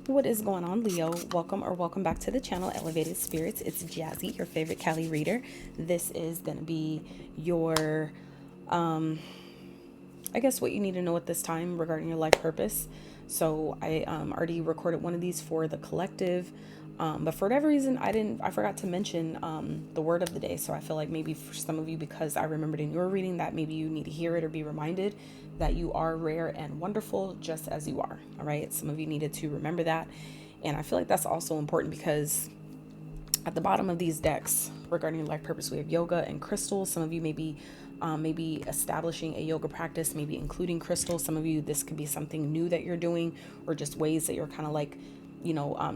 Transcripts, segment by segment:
What is going on, Leo? Welcome back to the channel, Elevated Spirits. It's Jazi, your favorite Cali reader. This is going to be your, I guess what you need to know at this time regarding your life purpose. So I already recorded one of these for the collective, but for whatever reason, I forgot to mention the word of the day. So I feel like maybe for some of you, because I remembered in your reading that maybe you need to hear it or be reminded that you are rare and wonderful just as you are. All right. Some of you needed to remember that. And I feel like that's also important because at the bottom of these decks regarding your life purpose, we have yoga and crystals. Some of you may be maybe establishing a yoga practice, maybe including crystals. Some of you, this could be something new that you're doing, or just ways that you're kind of like,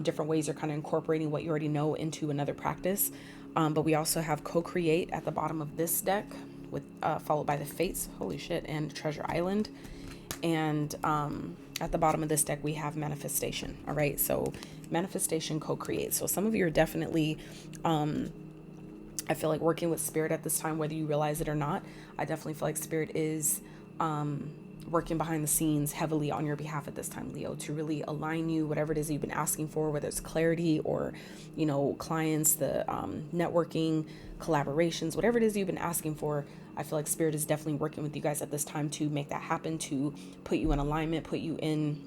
different ways you're kind of incorporating what you already know into another practice. But we also have co-create at the bottom of this deck, with followed by the Fates, holy shit, and Treasure Island. And at the bottom of this deck, we have manifestation. All right. So manifestation, co-create. So some of you are definitely, I feel like working with spirit at this time, whether you realize it or not. I definitely feel like spirit is working behind the scenes heavily on your behalf at this time, Leo, to really align you, whatever it is you've been asking for, whether it's clarity or, clients, the networking, collaborations, whatever it is you've been asking for. I feel like spirit is definitely working with you guys at this time to make that happen, to put you in alignment, put you in,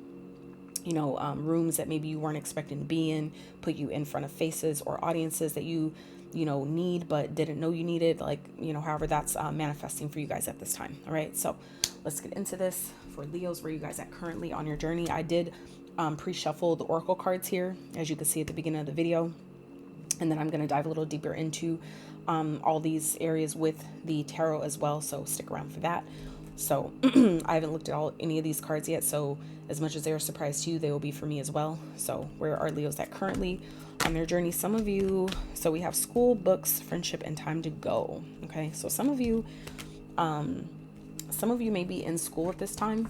rooms that maybe you weren't expecting to be in, put you in front of faces or audiences that you need but didn't know you needed, like, however that's manifesting for you guys at this time. All right, so let's get into this. For Leos, where you guys at currently on your journey? I did pre-shuffle the oracle cards here, as you can see at the beginning of the video, and then I'm going to dive a little deeper into all these areas with the tarot as well, so stick around for that. So I haven't looked at any of these cards yet, so as much as they're a surprise to you, they will be for me as well. So where are Leos at currently on their journey? Some of you, so we have school, books, friendship, and time to go. Okay, so some of you may be in school at this time.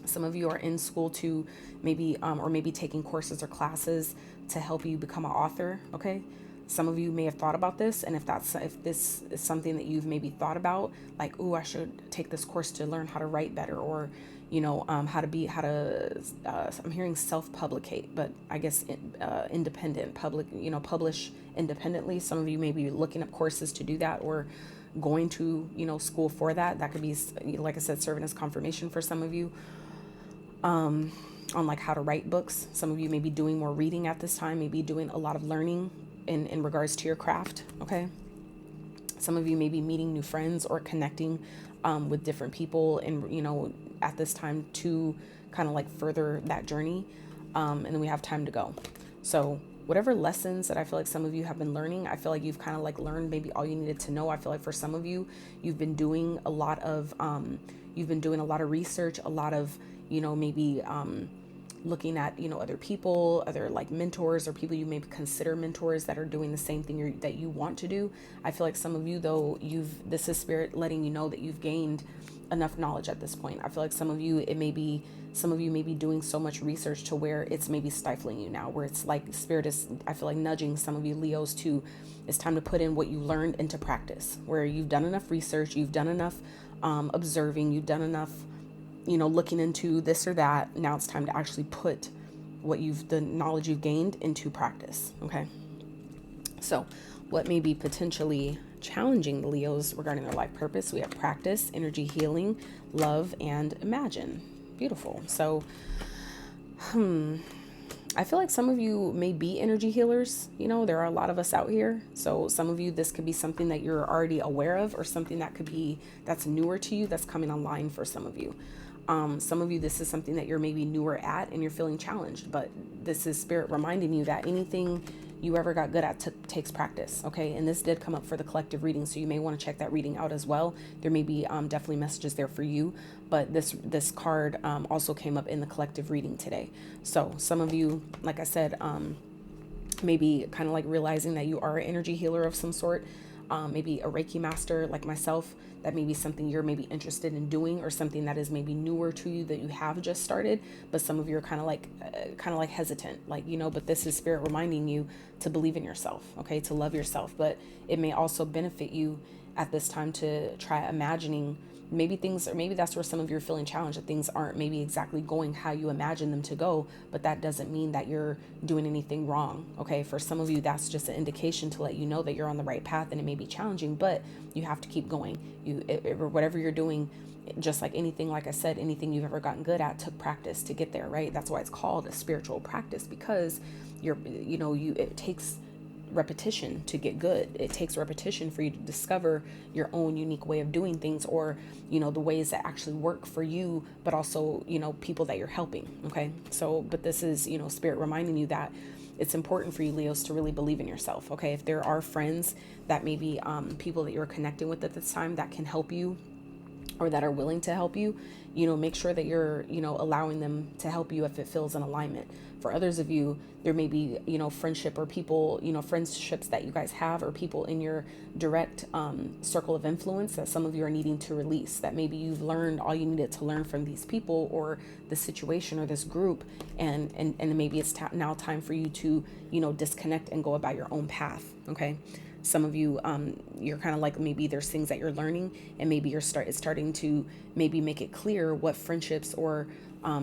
Some of you are in school to maybe or maybe taking courses or classes to help you become an author. Okay, some of you may have thought about this, and if this is something that you've maybe thought about, like, oh, I should take this course to learn how to write better, or I'm hearing self-publicate, but I guess independent, publish independently. Some of you may be looking up courses to do that, or going to, school for that. That could be, like I said, serving as confirmation for some of you on like how to write books. Some of you may be doing more reading at this time, maybe doing a lot of learning in regards to your craft. Okay. Some of you may be meeting new friends or connecting with different people, and at this time to kind of like further that journey. And then we have time to go. So whatever lessons that I feel like some of you have been learning, I feel like you've kind of like learned maybe all you needed to know. I feel like for some of you, you've been doing a lot of research, a lot of, maybe looking at, other people, other like mentors or people you may consider mentors that are doing the same thing that you want to do. I feel like some of you, though, this is spirit letting you know that you've gained enough knowledge at this point. I feel like some of you may be doing so much research to where it's maybe stifling you now, where it's like spirit is, I feel like, nudging some of you Leos to, it's time to put in what you learned into practice, where you've done enough research, you've done enough observing, you've done enough, looking into this or that. Now it's time to actually put the knowledge you've gained into practice. Okay. So what may be potentially challenging the Leos regarding their life purpose? We have practice, energy healing, love, and imagine. Beautiful. So, I feel like some of you may be energy healers. There are a lot of us out here. So some of you, this could be something that you're already aware of, or something that's newer to you, that's coming online for some of you. Some of you, this is something that you're maybe newer at and you're feeling challenged, but this is spirit reminding you that anything you ever got good at takes practice. Okay. And this did come up for the collective reading, so you may want to check that reading out as well. There may be definitely messages there for you, but this card also came up in the collective reading today. So some of you, like I said, maybe kind of like realizing that you are an energy healer of some sort, maybe a Reiki master like myself. That may be something you're maybe interested in doing, or something that is maybe newer to you that you have just started, but some of you are kind of like hesitant, like, but this is spirit reminding you to believe in yourself. Okay. To love yourself, but it may also benefit you at this time to try imagining maybe things, or maybe that's where some of you are feeling challenged, that things aren't maybe exactly going how you imagine them to go, but that doesn't mean that you're doing anything wrong. Okay, for some of you, that's just an indication to let you know that you're on the right path, and it may be challenging, but you have to keep going. Whatever you're doing, just like anything, like I said, anything you've ever gotten good at took practice to get there, right? That's why it's called a spiritual practice, because it takes repetition to get good. It takes repetition for you to discover your own unique way of doing things, or the ways that actually work for you, but also people that you're helping. Okay, so but this is spirit reminding you that it's important for you, Leos, to really believe in yourself. Okay, if there are friends that maybe people that you're connecting with at this time that can help you, or that are willing to help you, make sure that you're, allowing them to help you if it feels in alignment. For others of you, there may be, friendship or people, friendships that you guys have, or people in your direct circle of influence that some of you are needing to release, that maybe you've learned all you needed to learn from these people or this situation or this group. And maybe it's now time for you to, disconnect and go about your own path. Okay. Some of you, you're kind of like, maybe there's things that you're learning, and maybe it's starting to maybe make it clear what friendships or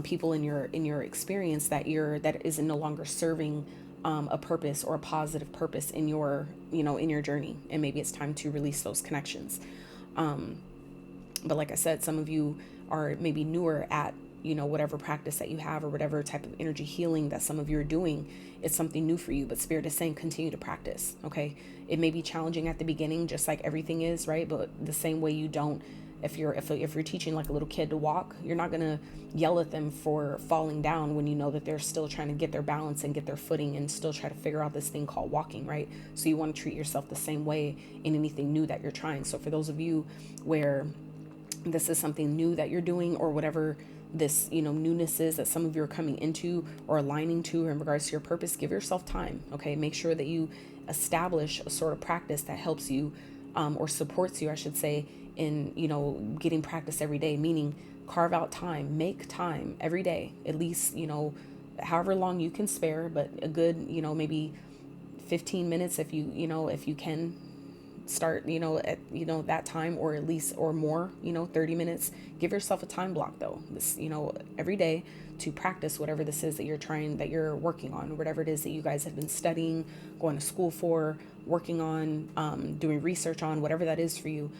people in your experience that is no longer serving a purpose or a positive purpose in your in your journey, and maybe it's time to release those connections. But like I said, some of you are maybe newer at whatever practice that you have, or whatever type of energy healing that some of you are doing. It's something new for you, but Spirit is saying continue to practice. Okay, it may be challenging at the beginning, just like everything is, right? But the same way you don't, if you're teaching like a little kid to walk, you're not gonna yell at them for falling down when you know that they're still trying to get their balance and get their footing and still try to figure out this thing called walking, right? So you want to treat yourself the same way in anything new that you're trying. So for those of you where this is something new that you're doing, or whatever this newness is that some of you are coming into or aligning to in regards to your purpose, give yourself time. Okay, make sure that you establish a sort of practice that helps you or supports you, I should say, in getting practice every day, meaning carve out time, make time every day, at least however long you can spare, but a good maybe 15 minutes if you can start at that time, or at least or more 30 minutes. Give yourself a time block though, this every day, to practice whatever this is that you're working on, whatever it is that you guys have been studying, going to school for, working on, doing research on, whatever that is for you.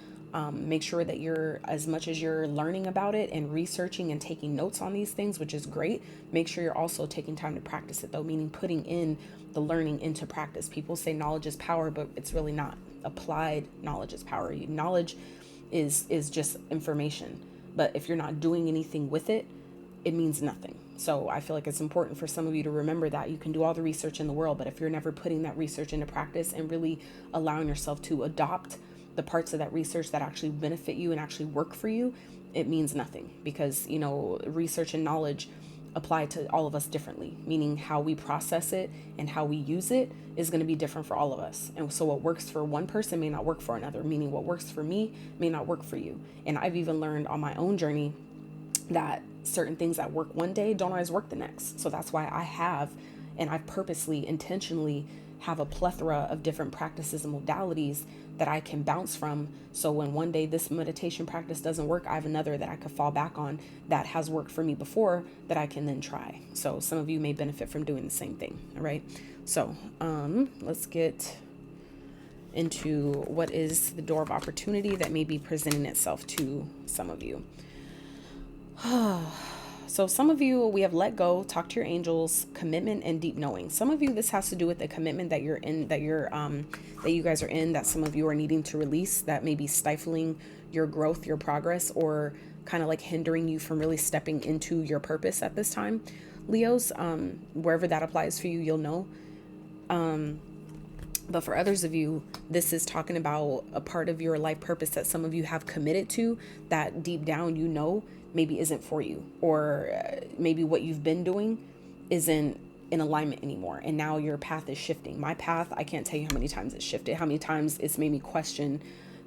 Make sure that you're, as much as you're learning about it and researching and taking notes on these things, which is great, make sure you're also taking time to practice it though, meaning putting in the learning into practice. People say knowledge is power, but it's really not. Applied knowledge is power. Knowledge is just information, but if you're not doing anything with it, it means nothing. So I feel like it's important for some of you to remember that you can do all the research in the world, but if you're never putting that research into practice and really allowing yourself to adopt the parts of that research that actually benefit you and actually work for you, it means nothing, because research and knowledge apply to all of us differently, meaning how we process it and how we use it is going to be different for all of us. And so what works for one person may not work for another, meaning what works for me may not work for you. And I've even learned on my own journey that certain things that work one day don't always work the next. So that's why I purposely, intentionally have a plethora of different practices and modalities that I can bounce from. So when one day this meditation practice doesn't work, I have another that I could fall back on that has worked for me before that I can then try. So some of you may benefit from doing the same thing. All right. So let's get into what is the door of opportunity that may be presenting itself to some of you. So some of you, we have let go, talk to your angels, commitment, and deep knowing. Some of you, this has to do with the commitment that you're in, that you guys are in, that some of you are needing to release, that may be stifling your growth, your progress, or kind of like hindering you from really stepping into your purpose at this time. Leos, wherever that applies for you, you'll know. But for others of you, this is talking about a part of your life purpose that some of you have committed to, that deep down maybe isn't for you, or maybe what you've been doing isn't in alignment anymore, and now your path is shifting. My path, I can't tell you how many times it's shifted, how many times it's made me question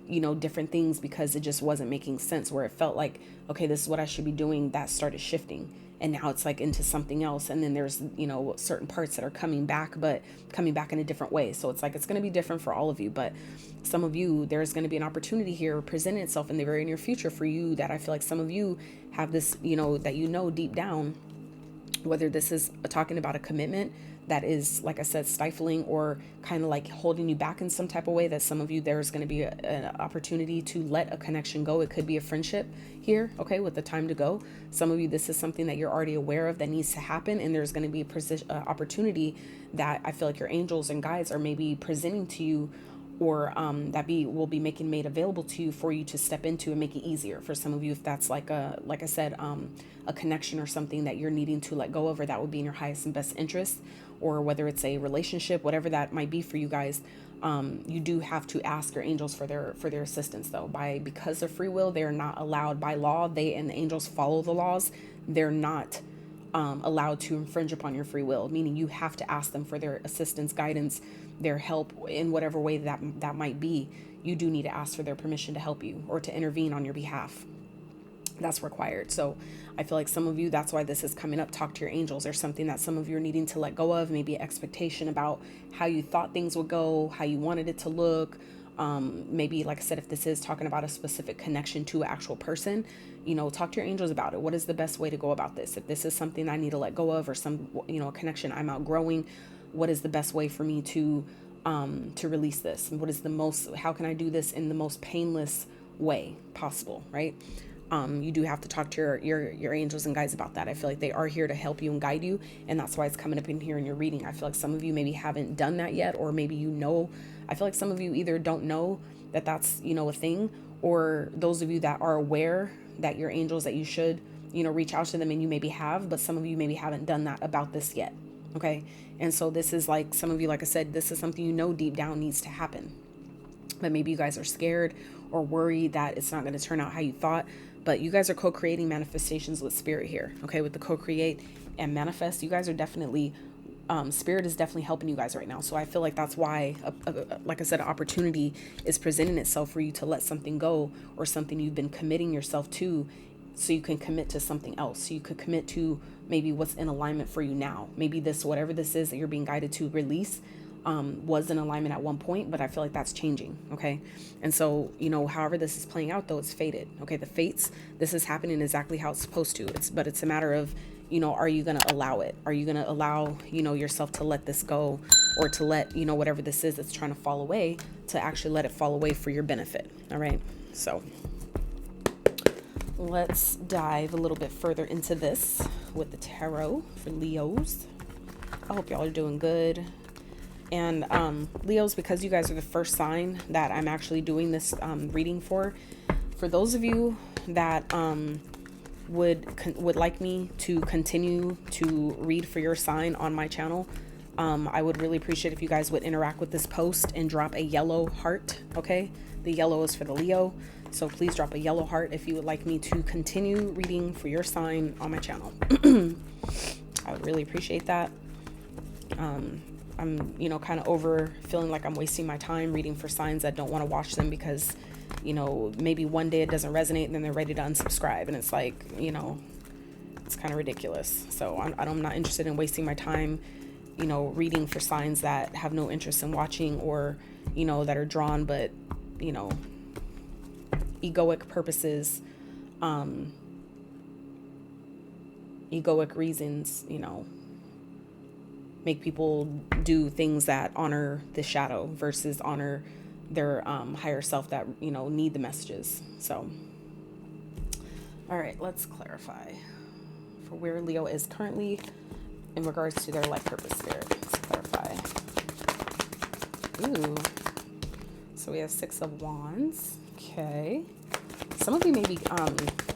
you know, different things because it just wasn't making sense, where it felt like, okay, this is what I should be doing. That started shifting. And now it's like into something else. And then there's, you know, certain parts that are coming back, but coming back in a different way. So it's like, it's going to be different for all of you. But some of you, there's going to be an opportunity here presenting itself in the very near future for you, that I feel like some of you have this, you know, that, you know, deep down, whether this is talking about a commitment that is, like I said, stifling or kind of like holding you back in some type of way, that some of you, there's going to be an opportunity to let a connection go. It could be a friendship here, okay, with the time to go. Some of you, this is something that you're already aware of that needs to happen, and there's going to be a opportunity that I feel like your angels and guides are maybe presenting to you, or will be made available to you for you to step into and make it easier for some of you. If that's like I said, a connection or something that you're needing to let go of, or that would be in your highest and best interest, or whether it's a relationship, whatever that might be for you guys, you do have to ask your angels for their assistance, though. Because of free will, they're not allowed by law. They and the angels follow the laws. They're not allowed to infringe upon your free will, meaning you have to ask them for their assistance, guidance, their help in whatever way that might be. You do need to ask for their permission to help you or to intervene on your behalf. That's required. So I feel like some of you, that's why this is coming up. Talk to your angels. There's something that some of you are needing to let go of, maybe an expectation about how you thought things would go, how you wanted it to look. Maybe, like I said, if this is talking about a specific connection to an actual person, you know, talk to your angels about it. What is the best way to go about this? If this is something I need to let go of, or some, you know, a connection I'm outgrowing, what is the best way for me to release this? And how can I do this in the most painless way possible, right? You do have to talk to your angels and guides about that. I feel like they are here to help you and guide you, and that's why it's coming up in here in your reading. I feel like some of you maybe haven't done that yet, or maybe you know. I feel like some of you either don't know that that's, you know, a thing, or those of you that are aware that your angels, that you should, you know, reach out to them, and you maybe have, but some of you maybe haven't done that about this yet. Okay. And so this is like, some of you, like I said, this is something you know deep down needs to happen, but maybe you guys are scared or worried that it's not going to turn out how you thought. But you guys are co-creating manifestations with spirit here. Okay. With the co-create and manifest, you guys are definitely, spirit is definitely helping you guys right now. So I feel like that's why, like I said, an opportunity is presenting itself for you to let something go, or something you've been committing yourself to, so you can commit to something else. So you could commit to maybe what's in alignment for you now. Maybe this, whatever this is that you're being guided to release, was in alignment at one point, but I feel like that's changing. Okay. And so, you know, however this is playing out, though, it's fated. Okay. The fates, this is happening exactly how it's supposed to. But it's a matter of, you know, are you going to allow it? Are you going to allow, you know, yourself to let this go, or to let, you know, whatever this is that's trying to fall away, to actually let it fall away for your benefit. All right. So let's dive a little bit further into this with the tarot for Leos. I hope y'all are doing good. And Leos, because you guys are the first sign that I'm actually doing this reading for those of you that would like me to continue to read for your sign on my channel, I would really appreciate if you guys would interact with this post and drop a yellow heart. Okay, the yellow is for the Leo, so please drop a yellow heart if you would like me to continue reading for your sign on my channel. I would really appreciate that. I'm, you know, kind of over feeling like I'm wasting my time reading for signs that don't want to watch them because, you know, maybe one day it doesn't resonate and then they're ready to unsubscribe. And it's like, you know, it's kind of ridiculous. So I'm not interested in wasting my time, you know, reading for signs that have no interest in watching, or, you know, that are drawn, but, you know, egoic purposes, egoic reasons, you know, make people do things that honor the shadow versus honor their higher self that, you know, need the messages. So, all right, let's clarify for where Leo is currently in regards to their life purpose spirit. Let's clarify. Ooh. So we have 6 of Wands. Okay. Some of you may be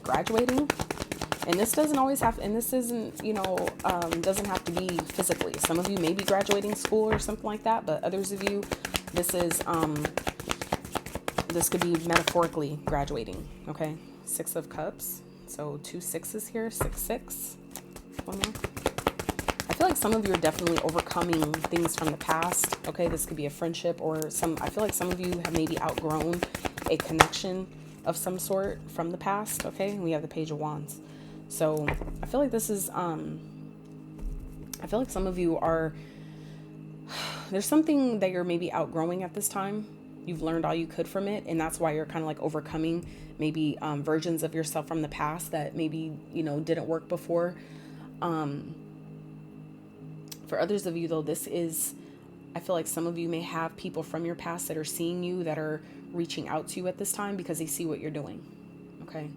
graduating. And this doesn't always have, and this isn't, you know, doesn't have to be physically. Some of you may be graduating school or something like that, but others of you, this is, this could be metaphorically graduating. Okay. 6 of Cups. So 2 6s here, 6 6. One more. I feel like some of you are definitely overcoming things from the past. Okay. This could be a friendship or I feel like some of you have maybe outgrown a connection of some sort from the past. Okay, we have the Page of Wands. So I feel like this is I feel like some of you are, there's something that you're maybe outgrowing at this time. You've learned all you could from it, and that's why you're kind of like overcoming maybe versions of yourself from the past that maybe, you know, didn't work before. For others of you though, this is, I feel like some of you may have people from your past that are seeing you, that are reaching out to you at this time because they see what you're doing. Okay.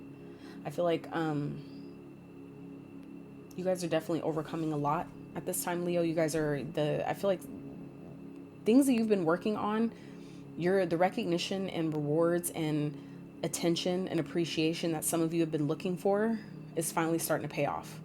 I feel like you guys are definitely overcoming a lot at this time, Leo. You guys are I feel like things that you've been working on, the recognition and rewards and attention and appreciation that some of you have been looking for is finally starting to pay off.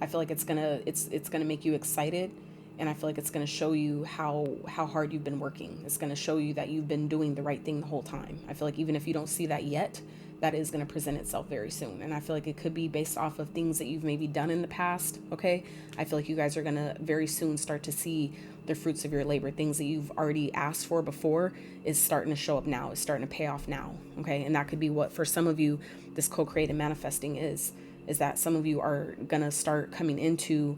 I feel like it's gonna make you excited, and I feel like it's gonna show you how hard you've been working. It's gonna show you that you've been doing the right thing the whole time. I feel like even if you don't see that yet, that is going to present itself very soon. And I feel like it could be based off of things that you've maybe done in the past. Okay. I feel like you guys are going to very soon start to see the fruits of your labor. Things that you've already asked for before is starting to show up now. It's starting to pay off now. Okay. And that could be what, for some of you, this co-creative manifesting is that some of you are going to start coming into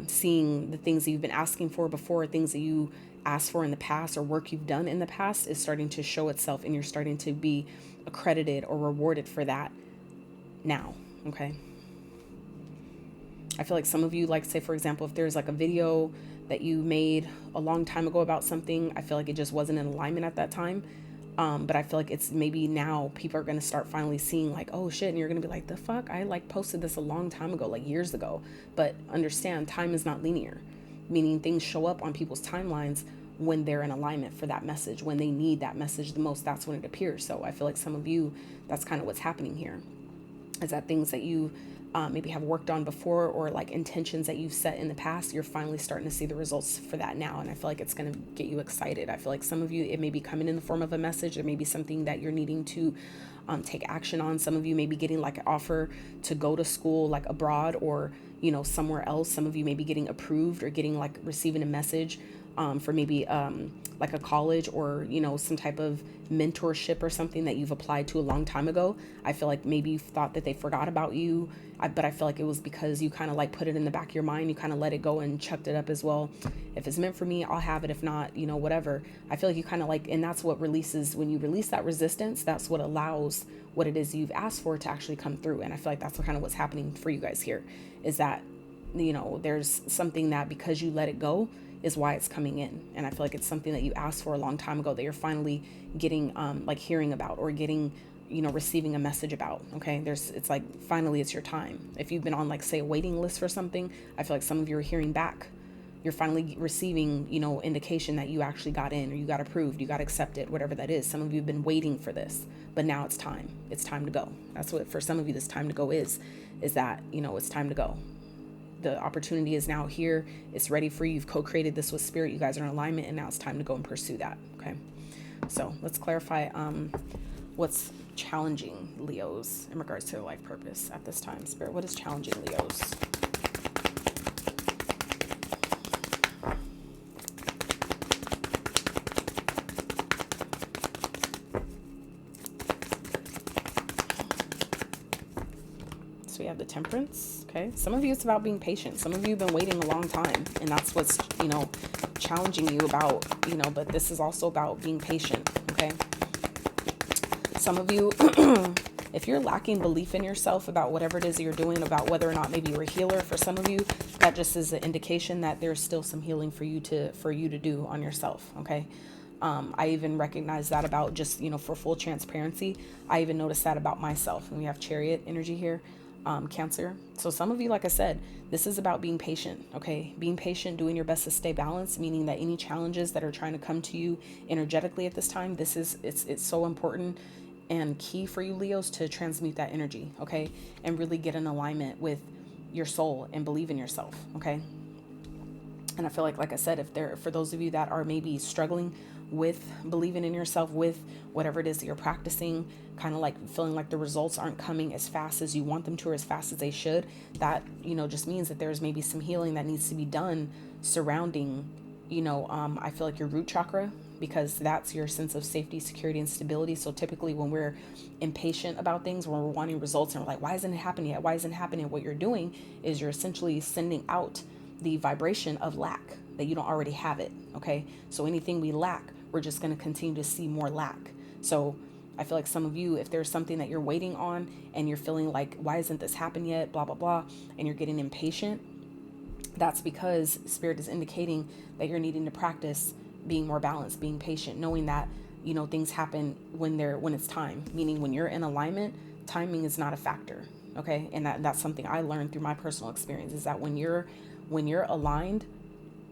seeing the things that you've been asking for before, things that you asked for in the past, or work you've done in the past is starting to show itself, and you're starting to be accredited or rewarded for that now. Okay. I feel like some of you, like, say for example, if there's like a video that you made a long time ago about something, I feel like it just wasn't in alignment at that time. But I feel like it's maybe now people are going to start finally seeing like, oh shit. And you're going to be like, the fuck, I like posted this a long time ago, like years ago. But understand, time is not linear, meaning things show up on people's timelines when they're in alignment for that message, when they need that message the most. That's when it appears. So I feel like some of you, that's kind of what's happening here, is that things that you maybe have worked on before, or like intentions that you've set in the past, you're finally starting to see the results for that now. And I feel like it's going to get you excited. I feel like some of you, it may be coming in the form of a message. There may be something that you're needing to take action on. Some of you may be getting like an offer to go to school, like abroad, or, you know, somewhere else. Some of you may be getting approved or getting like receiving a message for maybe like a college, or, you know, some type of mentorship or something that you've applied to a long time ago. I feel like maybe you thought that they forgot about you, but I feel like it was because you kind of like put it in the back of your mind. You kind of let it go and chucked it up as well. If it's meant for me, I'll have it. If not, you know, whatever. I feel like you kind of like, and that's what releases, when you release that resistance, that's what allows what it is you've asked for to actually come through. And I feel like that's kind of what's happening for you guys here, is that, you know, there's something that because you let it go is why it's coming in. And I feel like it's something that you asked for a long time ago that you're finally getting like hearing about, or getting, you know, receiving a message about. Okay. It's like, finally it's your time. If you've been on like, say, a waiting list for something, I feel like some of you are hearing back. You're finally receiving, you know, indication that you actually got in, or you got approved, you got accepted, whatever that is. Some of you have been waiting for this, but now it's time. It's time to go. That's what, for some of you, this time to go is that, you know, it's time to go. The opportunity is now here. It's ready for you. You've co-created this with spirit. You guys are in alignment, and now it's time to go and pursue that. Okay. So let's clarify what's challenging Leos in regards to their life purpose at this time. Spirit, what is challenging Leos? So we have the Temperance. Okay. Some of you, it's about being patient. Some of you have been waiting a long time, and that's what's, you know, challenging you about, you know, but this is also about being patient. Okay. Some of you, if you're lacking belief in yourself about whatever it is that you're doing, about whether or not maybe you're a healer, for some of you, that just is an indication that there's still some healing for you to do on yourself. Okay. I even recognize that about, just, you know, for full transparency, I even noticed that about myself. And we have Chariot energy here. Cancer. So some of you, like I said, this is about being patient. Okay. Being patient, doing your best to stay balanced, meaning that any challenges that are trying to come to you energetically at this time, it's so important and key for you, Leos, to transmute that energy. Okay. And really get in alignment with your soul and believe in yourself. Okay. And I feel like I said, for those of you that are maybe struggling with believing in yourself, with whatever it is that you're practicing, kind of like feeling like the results aren't coming as fast as you want them to, or as fast as they should, that, you know, just means that there's maybe some healing that needs to be done surrounding, you know, I feel like your root chakra, because that's your sense of safety, security, and stability. So typically when we're impatient about things, when we're wanting results and we're like, why isn't it happening yet? Why isn't it happening? What you're doing is you're essentially sending out the vibration of lack, that you don't already have it. Okay. So anything we lack, we're just going to continue to see more lack. So I feel like some of you, if there's something that you're waiting on and you're feeling like, why isn't this happened yet? Blah, blah, blah. And you're getting impatient. That's because Spirit is indicating that you're needing to practice being more balanced, being patient, knowing that, things happen when it's time, meaning when you're in alignment, timing is not a factor. Okay. And that's something I learned through my personal experience, is that when you're aligned,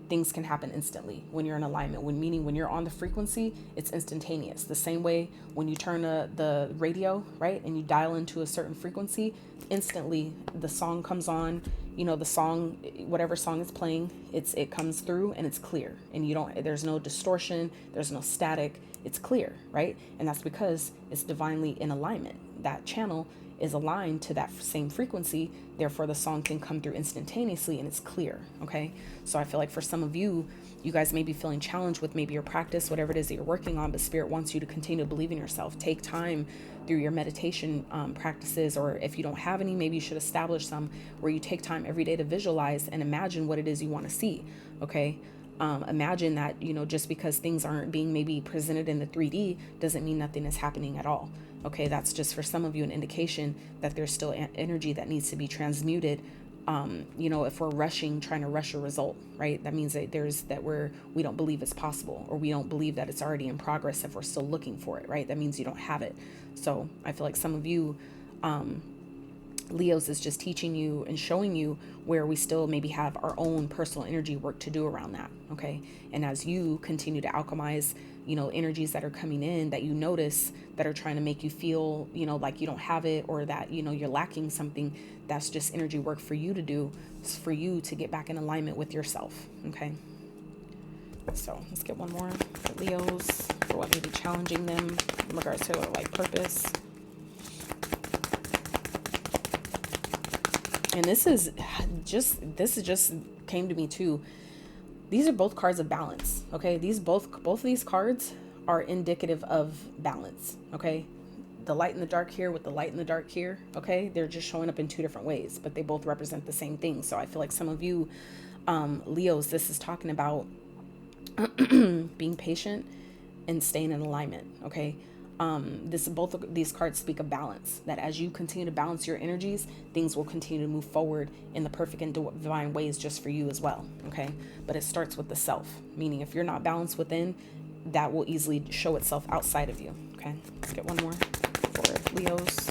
things can happen instantly when you're in alignment. Meaning when you're on the frequency, it's instantaneous. The same way when you turn the radio, right, and you dial into a certain frequency, instantly the song comes on. The song, whatever song is playing, it comes through and it's clear, and there's no distortion, there's no static. It's clear, right? And that's because it's divinely in alignment. That channel is aligned to that same frequency. Therefore, the song can come through instantaneously and it's clear. Okay. So I feel like for some of you, you guys may be feeling challenged with maybe your practice, whatever it is that you're working on, but Spirit wants you to continue to believe in yourself. Take time through your meditation practices, or if you don't have any, maybe you should establish some where you take time every day to visualize and imagine what it is you want to see. Okay. Imagine that, just because things aren't being maybe presented in the 3D doesn't mean nothing is happening at all. Okay, that's just for some of you an indication that there's still energy that needs to be transmuted. If we're trying to rush a result, right? That means that we don't believe it's possible, or we don't believe that it's already in progress if we're still looking for it, right? That means you don't have it. So I feel like some of you, Leos, is just teaching you and showing you where we still maybe have our own personal energy work to do around that. Okay. And as you continue to alchemize, energies that are coming in that you notice that are trying to make you feel, like you don't have it, or that, you're lacking something, that's just energy work for you to do. It's for you to get back in alignment with yourself. Okay. So let's get one more for Leos, for what may be challenging them in regards to their life purpose. And this is just came to me too. These are both cards of balance. Okay. Both of these cards are indicative of balance. Okay. The light and the dark here with the light and the dark here. Okay. They're just showing up in two different ways, but they both represent the same thing. So I feel like some of you, Leos, this is talking about being patient and staying in alignment. Okay. Both of these cards speak of balance, that as you continue to balance your energies, things will continue to move forward in the perfect and divine ways just for you as well. Okay. But it starts with the self, meaning if you're not balanced within, that will easily show itself outside of you. Okay. Let's get one more for Leos.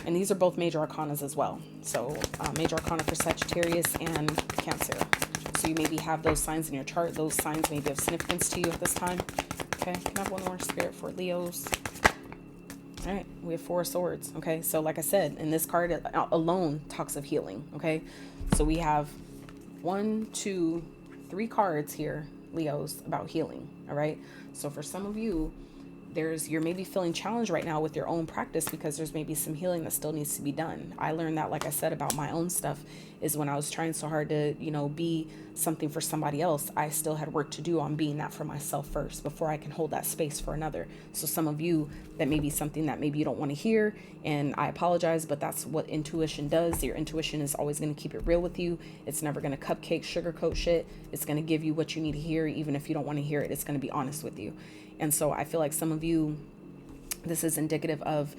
And these are both major arcanas as well. So major arcana for Sagittarius and Cancer. So you maybe have those signs in your chart. Those signs may be of significance to you at this time. Okay, can I have one more Spirit for Leos? All right, we have 4 swords. Okay, so like I said, and this card alone talks of healing. Okay, so we have 1, 2, 3 cards here, Leos, about healing. All right, so for some of you, you're maybe feeling challenged right now with your own practice because there's maybe some healing that still needs to be done. I learned that, like I said, about my own stuff, is when I was trying so hard to, be something for somebody else, I still had work to do on being that for myself first before I can hold that space for another. So some of you, that may be something that maybe you don't want to hear, and I apologize, but that's what intuition does. Your intuition is always going to keep it real with you. It's never going to cupcake, sugarcoat shit. It's going to give you what you need to hear, even if you don't want to hear it. It's going to be honest with you. And so I feel like some of you, this is indicative of,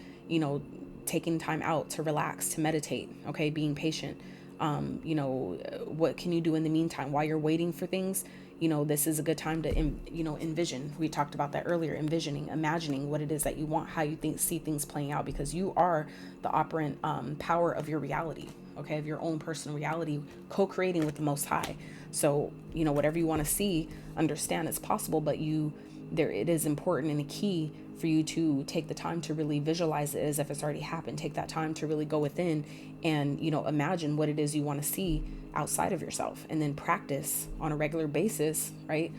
taking time out to relax, to meditate, okay, being patient. What can you do in the meantime while you're waiting for things? This is a good time to, envision. We talked about that earlier, imagining what it is that you want, how you see things playing out, because you are the operant power of your reality, okay, of your own personal reality, co-creating with the Most High. So, whatever you want to see, understand it's possible, but it is important and a key for you to take the time to really visualize it as if it's already happened. Take that time to really go within and, imagine what it is you want to see outside of yourself, and then practice on a regular basis, right?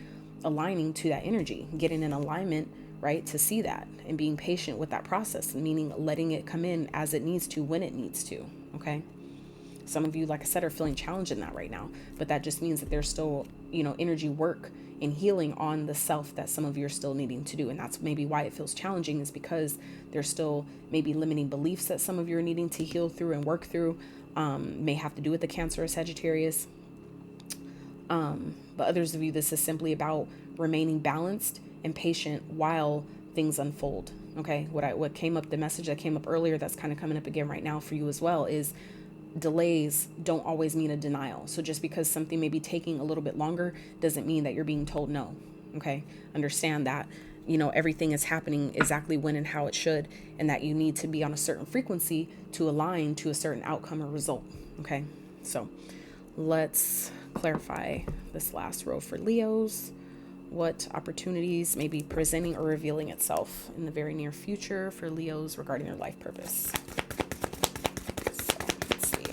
Aligning to that energy, getting in alignment, right? To see that, and being patient with that process, meaning letting it come in as it needs to, when it needs to. Okay. Some of you, like I said, are feeling challenged in that right now, but that just means that there's still, energy work and healing on the self that some of you are still needing to do. And that's maybe why it feels challenging, is because there's still maybe limiting beliefs that some of you are needing to heal through and work through. May have to do with the Cancer or Sagittarius. But others of you, this is simply about remaining balanced and patient while things unfold. Okay. What came up, the message that came up earlier, that's kind of coming up again right now for you as well, is delays don't always mean a denial. So just because something may be taking a little bit longer doesn't mean that you're being told no. Okay. Understand that, everything is happening exactly when and how it should, and that you need to be on a certain frequency to align to a certain outcome or result. Okay. So let's clarify this last row for Leos. What opportunities may be presenting or revealing itself in the very near future for Leos regarding their life purpose? So let's see.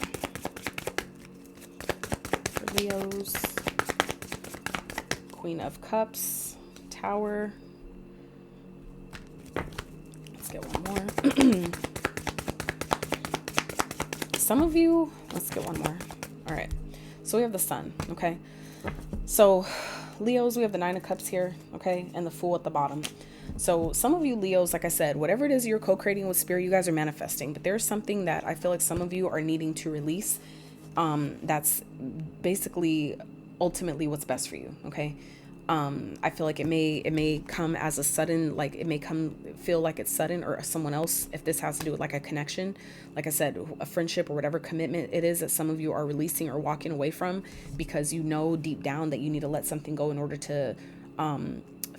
For Leos, Queen of Cups, Tower. Let's get one more. Some of you, let's get one more. All right. So we have the Sun. Okay. So Leos, we have the Nine of Cups here, okay, and the Fool at the bottom. So some of you Leos, like I said, whatever it is you're co-creating with Spirit, you guys are manifesting, but there's something that I feel like some of you are needing to release. That's basically ultimately what's best for you, okay? I feel like it may come as a sudden, like it may feel like it's sudden, or someone else, if this has to do with like a connection, like I said, a friendship or whatever commitment it is that some of you are releasing or walking away from, because deep down that you need to let something go in order to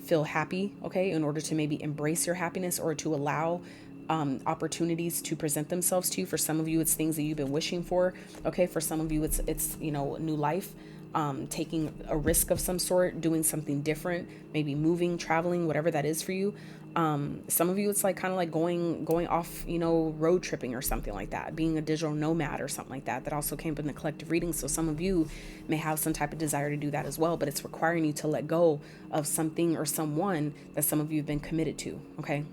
feel happy, okay, in order to maybe embrace your happiness, or to allow opportunities to present themselves to you. For some of you, it's things that you've been wishing for, okay? For some of you, it's new life. Taking a risk of some sort, doing something different, maybe moving, traveling, whatever that is for you. Some of you, it's like kind of like going off, road tripping or something like that, being a digital nomad or something like that. That also came up in the collective reading. So some of you may have some type of desire to do that as well, but it's requiring you to let go of something or someone that some of you have been committed to. Okay.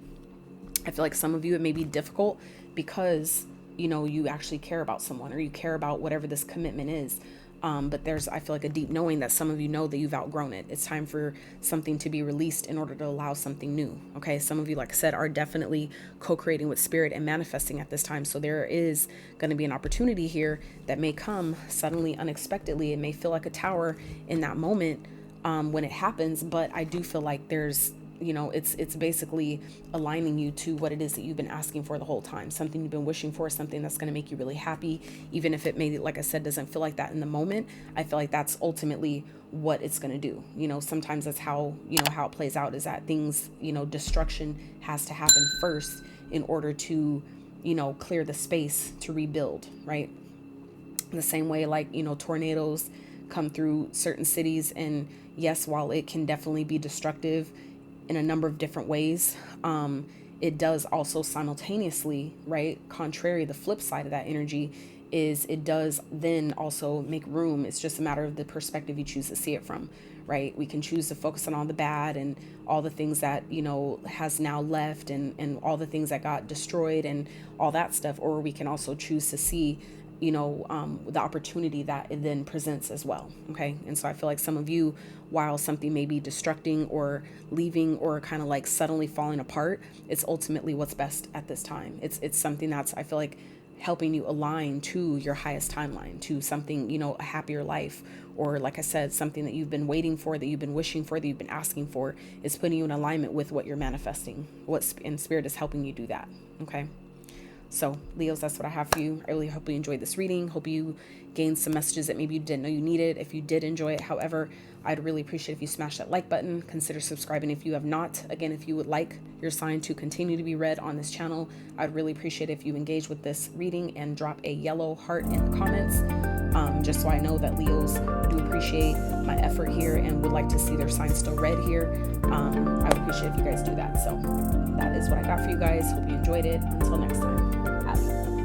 I feel like some of you, it may be difficult because, you actually care about someone, or you care about whatever this commitment is. But I feel like a deep knowing that some of you know that you've outgrown it. It's time for something to be released in order to allow something new. Okay. Some of you, like I said, are definitely co-creating with Spirit and manifesting at this time. So there is going to be an opportunity here that may come suddenly, unexpectedly. It may feel like a tower in that moment, when it happens, but I do feel like there's, it's basically aligning you to what it is that you've been asking for the whole time. Something you've been wishing for, something that's going to make you really happy. Even if it may, like I said, doesn't feel like that in the moment, I feel like that's ultimately what it's going to do. Sometimes that's how, how it plays out, is that things, destruction has to happen first in order to, clear the space to rebuild, right? The same way, like, tornadoes come through certain cities, and yes, while it can definitely be destructive in a number of different ways, it does also simultaneously, right, contrary, the flip side of that energy is it does then also make room. It's just a matter of the perspective you choose to see it from, right? We can choose to focus on all the bad and all the things that, has now left, and all the things that got destroyed and all that stuff, or we can also choose to see the opportunity that it then presents as well. Okay. And so I feel like some of you, while something may be destructing or leaving or kind of like suddenly falling apart, it's ultimately what's best at this time. It's something that's, I feel like, helping you align to your highest timeline, to something, a happier life, or like I said, something that you've been waiting for, that you've been wishing for, that you've been asking for, is putting you in alignment with what you're manifesting. And Spirit is helping you do that. Okay. So Leos, that's what I have for you. I really hope you enjoyed this reading. Hope you gained some messages that maybe you didn't know you needed. If you did enjoy it, however, I'd really appreciate if you smash that like button. Consider subscribing if you have not. Again, if you would like your sign to continue to be read on this channel, I'd really appreciate if you engage with this reading and drop a yellow heart in the comments, just so I know that Leos do appreciate my effort here and would like to see their sign still read here. I would appreciate if you guys do that. So that is what I got for you guys. Hope you enjoyed it. Until next time. Happy.